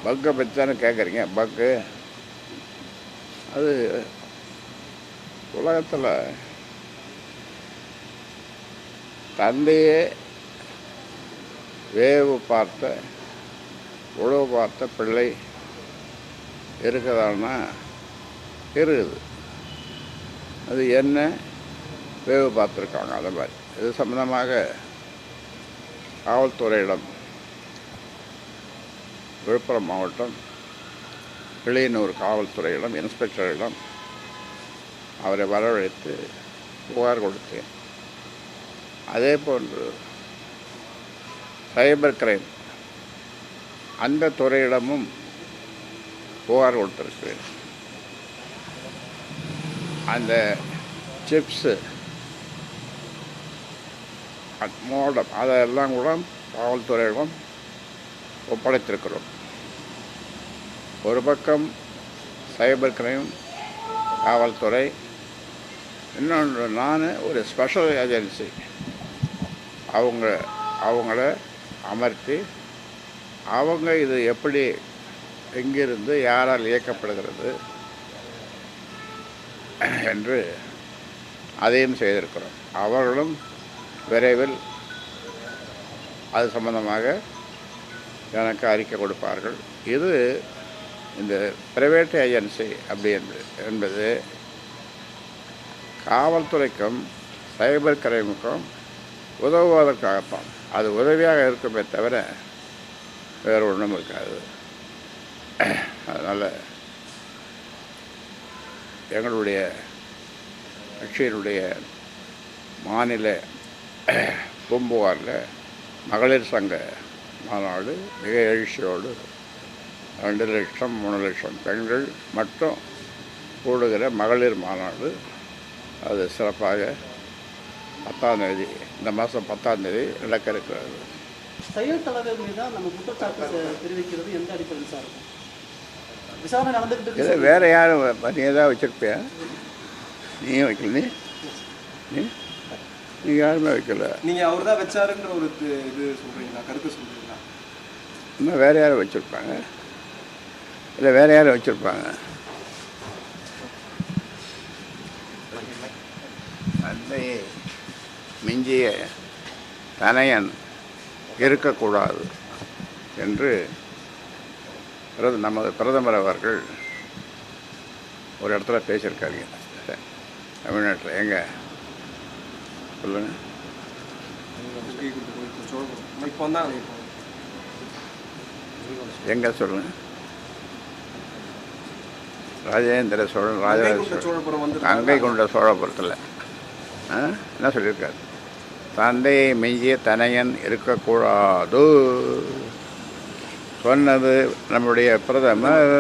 பக்கை பற்றி தானே கேட்குறீங்க. பக்கு அது உலகத்தில் தந்தையே வேவு பார்த்த உழவு பார்த்த பிள்ளை இருக்குதான்னா இருக்குது. அது என்ன வேவு பார்த்துருக்காங்க. அந்த மாதிரி இது சம்பந்தமாக காவல்துறையிடம் விழுப்புரம் மாவட்டம் கிளியனூர் காவல்துறையிடம் இன்ஸ்பெக்டரிடம் அவரை வரவழைத்து புகார் கொடுத்தேன். அதே போன்று சைபர் கிரைம் அந்த துறையிடமும் புகார் கொடுத்துருக்கிறேன். அந்த சிப்ஸு மோடம் அதெல்லாம் கூட காவல்துறையிடம் ஒப்படைத்திருக்கிறோம். ஒரு பக்கம் சைபர் கிரைம் காவல்துறை, இன்னொன்று நான் ஒரு ஸ்பெஷல் ஏஜென்சி அவங்கள அமர்த்தி அவங்க இது எப்படி எங்கிருந்து யாரால் இயக்கப்படுகிறது என்று அதையும் செய்திருக்கிறோம். அவர்களும் விரைவில் அது சம்பந்தமாக எனக்கு அறிக்கை கொடுப்பார்கள். இது இந்த பிரைவேட் ஏஜென்சி அப்படி என்பது காவல்துறைக்கும் சைபர் கிரைமுக்கும் உதவுவதற்காகத்தான். அது உதவியாக இருக்குமே தவிர வேறு ஒன்றும் இருக்காது. அதனால் எங்களுடைய கட்சியினுடைய மாநில பூம்புகாரில் மகளிர் சங்க மாநாடு மிக எழுச்சியோடு 2 லட்சம் 3 லட்சம் பெண்கள் மட்டும் கூடுகிற மகளிர் மாநாடு அது சிறப்பாக 10ஆம் தேதி இந்த மாதம் 10ஆம் தேதி நடக்க இருக்கிறது. செயல் தலைவர் மீது தான் நம்ம குற்றச்சாட்டு தெரிவிக்கிறது எந்த அடிப்படையில் சார் இருக்கும்? விசாரணை நடந்துகிட்டு இருக்கு. இது வேறு யாரும் நீ ஏதாவது வச்சுருப்பியா? நீயும் வைக்கல. நீ யாருமே வைக்கல. நீங்கள் அவர் தான் வச்சாருன்ற ஒரு இது சொல்கிறீங்களா, கருத்து சொல்கிறீங்களா? இன்னும் வேறு யாரும் வச்சுருப்பாங்க. இல்லை வேறு யாரும் வச்சுருப்பாங்க. தந்தையை மிஞ்சிய தனையன் இருக்கக்கூடாது என்று நமது பிரதமர் அவர்கள் ஒரு இடத்துல பேசியிருக்காருங்க தமிழ்நாட்டில். எங்கே சொல்லுங்க. எங்கே சொல்லுங்க. ராஜேந்திர சோழன் கங்கை கொண்ட சோழபுரத்தில் என்ன சொல்லியிருக்காரு? தந்தையை மிஞ்சிய தனையன் இருக்கக்கூடாது சொன்னது நம்முடைய பிரதமர்.